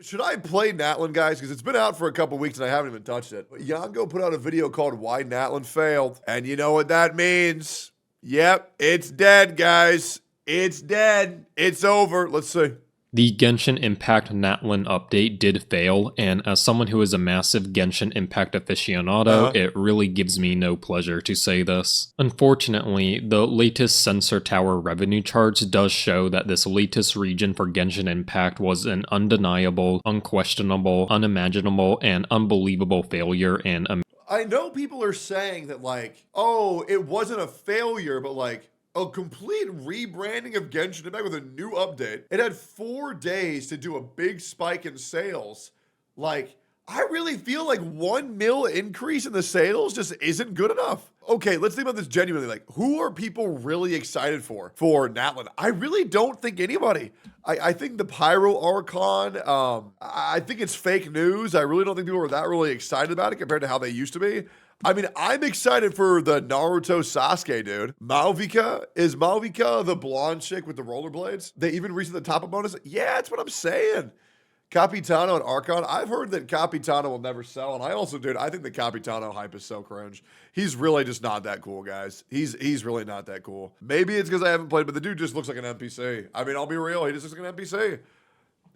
Should I play Natlan, guys? Because it's been out for a couple weeks and I haven't even touched it. But Yango put out a video called Why Natlan Failed. And you know what that means. Yep, it's dead, guys. It's dead. It's over. Let's see. The Genshin Impact Natlan update did fail, and as someone who is a massive Genshin Impact aficionado, it really gives me no pleasure to say this. Unfortunately, the latest Sensor Tower revenue charts does show that this latest region for Genshin Impact was an undeniable, unquestionable, unimaginable, and unbelievable failure and I know people are saying that like, oh, it wasn't a failure, but like, a complete rebranding of Genshin Impact with a new update. It had 4 days to do a big spike in sales. Like, I really feel like 1 mil increase in the sales just isn't good enough. Okay, let's think about this genuinely. Like, who are people really excited for Natlan? I really don't think anybody. I think the Pyro Archon, I think it's fake news. I really don't think people are that really excited about it compared to how they used to be. I mean, I'm excited for the Naruto Sasuke, dude. Is Malvika the blonde chick with the rollerblades? They even reached the top of bonus? Yeah, that's what I'm saying. Capitano and Archon. I've heard that Capitano will never sell, and I also, dude, I think the Capitano hype is so cringe. He's really just not that cool, guys. He's really not that cool. Maybe it's because I haven't played, but the dude just looks like an NPC. I mean, I'll be real, he just looks like an NPC.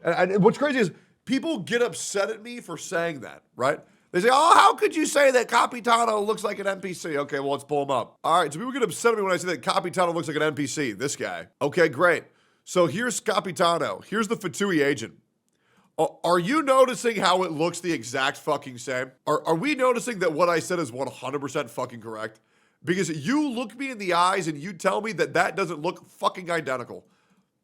And what's crazy is people get upset at me for saying that, right? They say, oh, how could you say that Capitano looks like an NPC? Okay, well, let's pull him up. All right, so people get upset at me when I say that Capitano looks like an NPC, this guy. Okay, great. So here's Capitano. Here's the Fatui agent. Are you noticing how it looks the exact fucking same? Are we noticing that what I said is 100% fucking correct? Because you look me in the eyes and you tell me that that doesn't look fucking identical.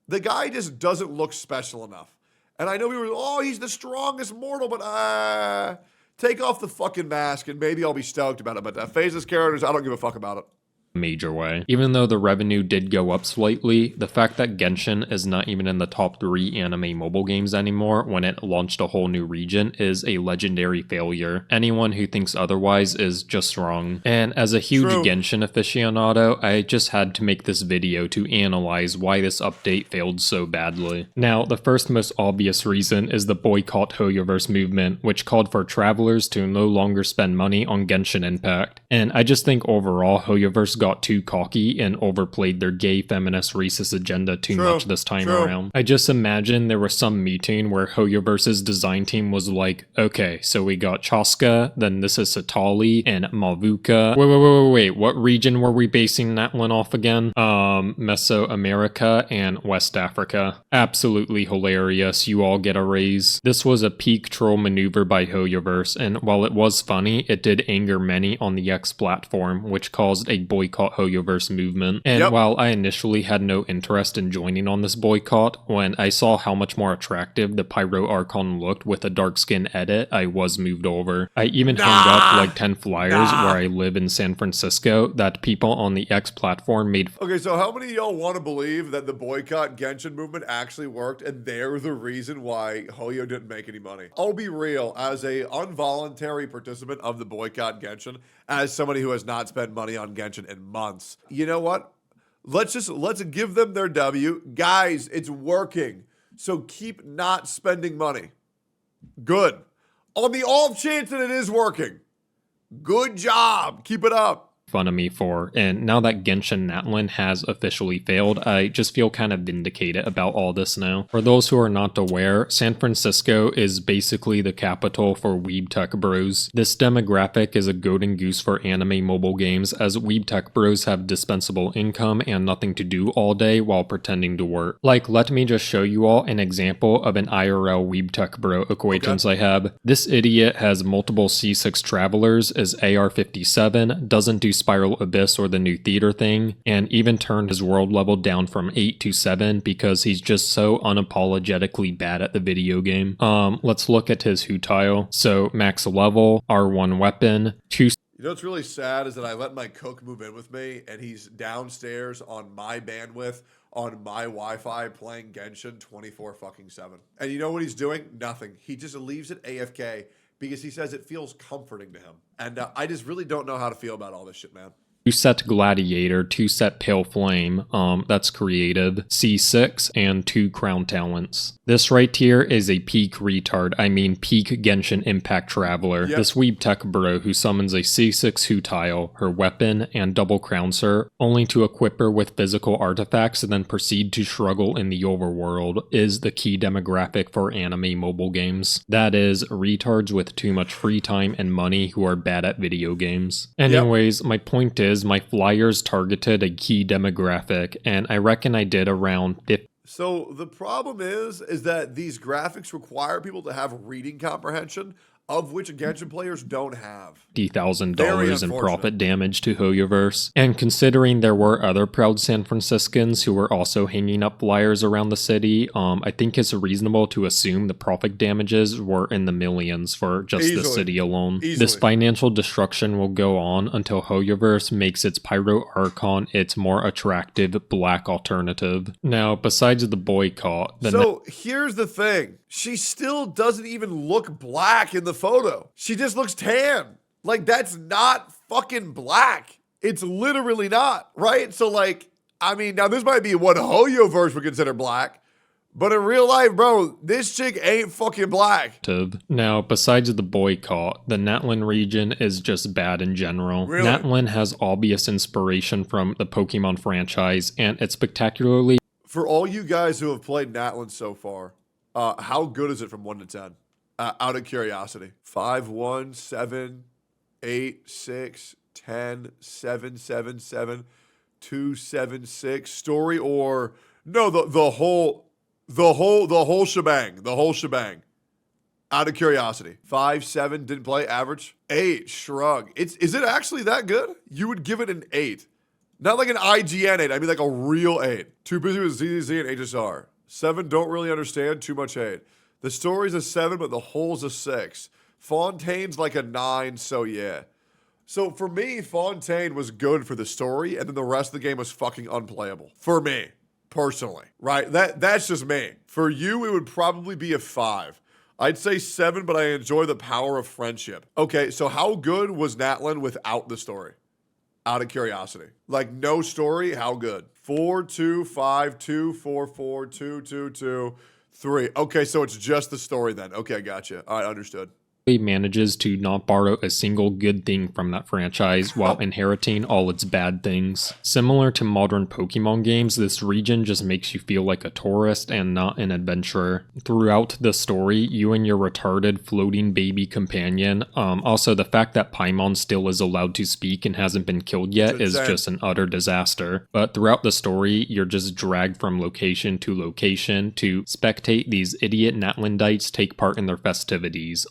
The guy just doesn't look special enough. And I know we were, oh, he's the strongest mortal, but take off the fucking mask and maybe I'll be stoked about it. But Phase's characters, I don't give a fuck about it. Major way. Even though the revenue did go up slightly, the fact that Genshin is not even in the top 3 anime mobile games anymore when it launched a whole new region is a legendary failure. Anyone who thinks otherwise is just wrong. And as a huge Genshin aficionado, I just had to make this video to analyze why this update failed so badly. Now, the first most obvious reason is the boycott Hoyoverse movement, which called for travelers to no longer spend money on Genshin Impact. And I just think overall Hoyoverse got too cocky and overplayed their gay feminist racist agenda too much this time around. I just imagine there was some meeting where Hoyoverse's design team was like, okay, so we got Chaska, then this is Satali and Mavuka. Wait, what region were we basing that one off again? Mesoamerica and West Africa. Absolutely hilarious, you all get a raise. This was a peak troll maneuver by Hoyoverse, and while it was funny, it did anger many on the X platform, which caused a boycott Hoyoverse movement. And while I initially had no interest in joining on this boycott, when I saw how much more attractive the Pyro Archon looked with a dark skin edit, I was moved over. I even hung up like 10 flyers where I live in San Francisco that people on the X platform made. Okay, so how many of y'all want to believe that the boycott Genshin movement actually worked and they're the reason why Hoyo didn't make any money? I'll be real, as a involuntary participant of the boycott Genshin, as somebody who has not spent money on Genshin in months. You know what? Let's give them their W. Guys, it's working. So keep not spending money. Good. On the off chance that it is working. Good job. Keep it up. Fun of me for, and now that Genshin Natlan has officially failed, I just feel kind of vindicated about all this now. For those who are not aware, San Francisco is basically the capital for weeb tech bros. This demographic is a golden goose for anime mobile games, as weeb tech bros have dispensable income and nothing to do all day while pretending to work. Like, let me just show you all an example of an IRL weeb tech bro acquaintance I have. This idiot has multiple C6 travelers, is AR-57, doesn't do Spiral Abyss or the new theater thing, and even turned his world level down from 8 to 7 because he's just so unapologetically bad at the video game. Let's look at his Hutile. So max level, R1 weapon, 2. You know what's really sad is that I let my cook move in with me and he's downstairs on my bandwidth on my Wi-Fi playing Genshin 24/7. And you know what he's doing? Nothing. He just leaves it AFK because he says it feels comforting to him. And I just really don't know how to feel about all this shit, man. 2-set Gladiator, 2-set Pale Flame, that's creative, C6, and 2 Crown Talents. This right here is a peak retard, I mean peak Genshin Impact Traveler. Yep. This weeb tech bro who summons a C6 Hu tile, her weapon, and double Crownser, only to equip her with physical artifacts and then proceed to struggle in the overworld, is the key demographic for anime mobile games. That is, retards with too much free time and money who are bad at video games. Anyways, my point is, my flyers targeted a key demographic, and I reckon I did around 50. So the problem is that these graphics require people to have reading comprehension, of which Genshin players don't have. $50,000 in profit damage to Hoyoverse. And considering there were other proud San Franciscans who were also hanging up flyers around the city, I think it's reasonable to assume the profit damages were in the millions for just the city alone. This financial destruction will go on until Hoyoverse makes its Pyro Archon its more attractive black alternative. Now, besides the boycott... So here's the thing. She still doesn't even look black in the photo. She just looks tan. Like, that's not fucking black. It's literally not, right? So, like, I mean, now this might be what Hoyoverse would consider black, but in real life, bro, this chick ain't fucking black. Now, besides the boycott, the Natlan region is just bad in general. Really? Natlan has obvious inspiration from the Pokemon franchise, and it's spectacularly... For all you guys who have played Natlan so far, how good is it from 1 to 10? Out of curiosity. 5, 1, 7, 8, 6, 10, 7, 7, 7, 2, 7, 6. Story or no, the whole shebang. The whole shebang. Out of curiosity. 5, 7, didn't play, average. 8, shrug. Is it actually that good? You would give it an 8. Not like an IGN 8, I mean like a real 8. Too busy with ZZZ and HSR. 7, don't really understand, too much hate. The story's a 7, but the whole's a 6. Fontaine's like a 9, so yeah. So for me, Fontaine was good for the story, and then the rest of the game was fucking unplayable. For me, personally, right? That's just me. For you, it would probably be a 5. I'd say 7, but I enjoy the power of friendship. Okay, so how good was Natlan without the story? Out of curiosity. Like, no story, how good? 4, 2, 5, 2, 4, 4, 2, 2, 2, 3. Okay, so it's just the story then. Okay, gotcha. All right, understood. Manages to not borrow a single good thing from that franchise while inheriting all its bad things. Similar to modern Pokemon games, this region just makes you feel like a tourist and not an adventurer. Throughout the story, you and your retarded floating baby companion, also the fact that Paimon still is allowed to speak and hasn't been killed yet is just an utter disaster. But throughout the story, you're just dragged from location to spectate these idiot Natlandites take part in their festivities.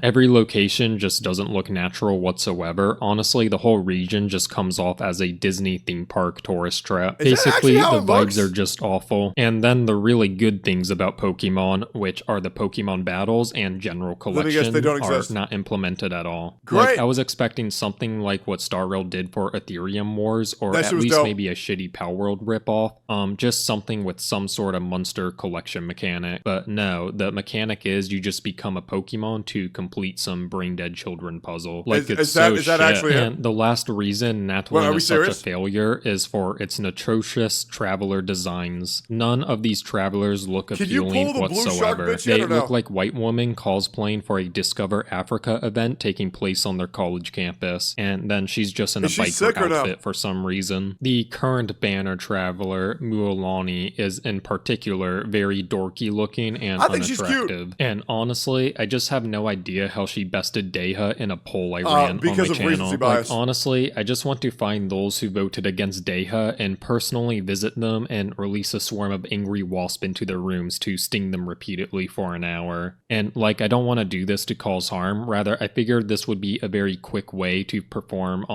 Every location just doesn't look natural whatsoever. Honestly, the whole region just comes off as a Disney theme park tourist trap. Basically, the vibes are just awful. And then the really good things about Pokemon, which are the Pokemon battles and general collection, are not implemented at all. Great. Like, I was expecting something like what Star Rail did for Ethereum Wars, or at least maybe a shitty Pal World ripoff. Just something with some sort of monster collection mechanic. But no, the mechanic is you just become a Pokemon to complete some brain-dead children puzzle. Like, it's so shit. And the last reason Natlan is such a failure is for its atrocious traveler designs. None of these travelers look appealing whatsoever. They look like white women cosplaying for a Discover Africa event taking place on their college campus, and then she's just in a biker outfit for some reason. The current banner traveler, Mualani, is in particular very dorky looking and unattractive. And honestly, I just have no idea how she bested Deha in a poll I ran on my channel. Like, honestly, I just want to find those who voted against Deha and personally visit them and release a swarm of angry wasps into their rooms to sting them repeatedly for an hour. And like, I don't want to do this to cause harm. Rather, I figured this would be a very quick way to perform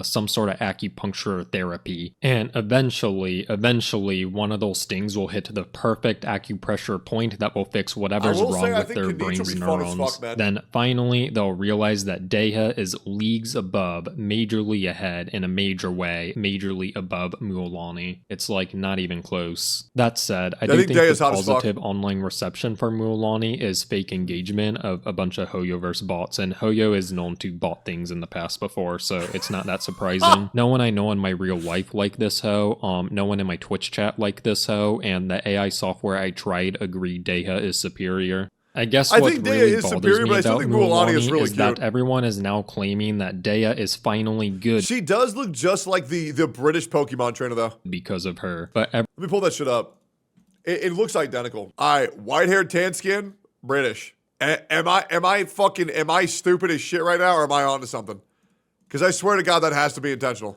some sort of acupuncture therapy. And eventually, one of those stings will hit the perfect acupressure point that will fix whatever's wrong with their brain's neurons. Then then finally they'll realize that Deha is leagues above, majorly ahead in a major way, majorly above Mualani. It's like not even close. That said, I do think Deha's the hot as fuck. positive online reception for Mualani is fake engagement of a bunch of Hoyoverse bots, and Hoyo is known to bot things in the past before, so it's not that surprising. No one I know in my real life like this hoe, no one in my Twitch chat like this hoe, and the AI software I tried agreed Deha is superior. I guess what think Deha really is bothers superior, me but I still about think Mualani is Mualani really is that cute. everyone is now claiming that Deha is finally good She does look just like the British Pokemon trainer, though. because of her, but Let me pull that shit up. It looks identical. All right, white-haired, tan skin, British. Am I stupid as shit right now, or am I onto something? Because I swear to God, that has to be intentional.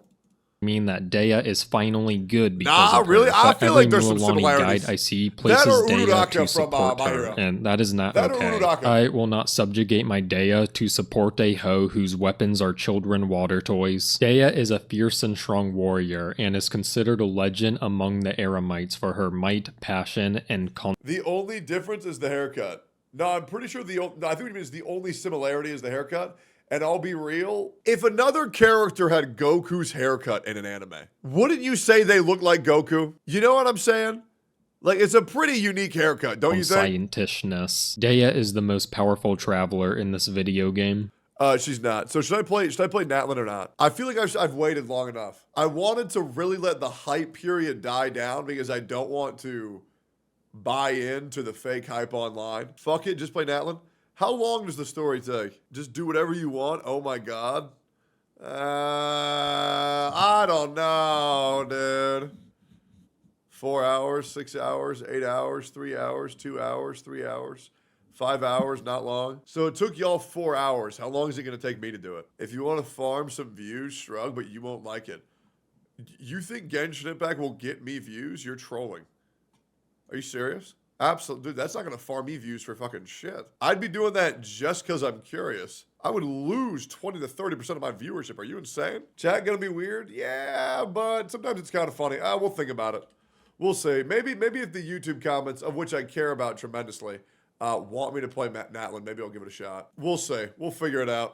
mean that Deha is finally good because Nah, of her. really? I But feel every like there's some Mualani similarities. guide I see That places or Deha Uraraka to from, support My her, Hero. and that is not That or okay. Uraraka. I will not subjugate my Deha to support a hoe whose weapons are children water toys. Deha is a fierce and strong warrior, and is considered a legend among the Eremites for her might, passion, and The only difference is the haircut. No, I'm pretty sure I think what it means the only similarity is the haircut. And I'll be real, if another character had Goku's haircut in an anime, wouldn't you say they look like Goku? You know what I'm saying? Like, it's a pretty unique haircut, don't you think? scientishness. Deha is the most powerful traveler in this video game. She's not. So should I play Natlan or not? I feel like I've waited long enough. I wanted to really let the hype period die down because I don't want to buy into the fake hype online. Fuck it, just play Natlan. How long does the story take? Just do whatever you want? Oh my God. I don't know, dude. 4 hours, 6 hours, 8 hours, 3 hours, 2 hours, 3 hours, 5 hours, not long. So it took y'all 4 hours. How long is it going to take me to do it? If you want to farm some views, shrug, but you won't like it. You think Genshin Impact will get me views? You're trolling. Are you serious? Absolutely. Dude, that's not going to farm me views for fucking shit. I'd be doing that just because I'm curious. I would lose 20 to 30% of my viewership. Are you insane? Chat going to be weird? Yeah, but sometimes it's kind of funny. We'll think about it. We'll see. Maybe if the YouTube comments, of which I care about tremendously, want me to play Natlan, maybe I'll give it a shot. We'll see. We'll figure it out.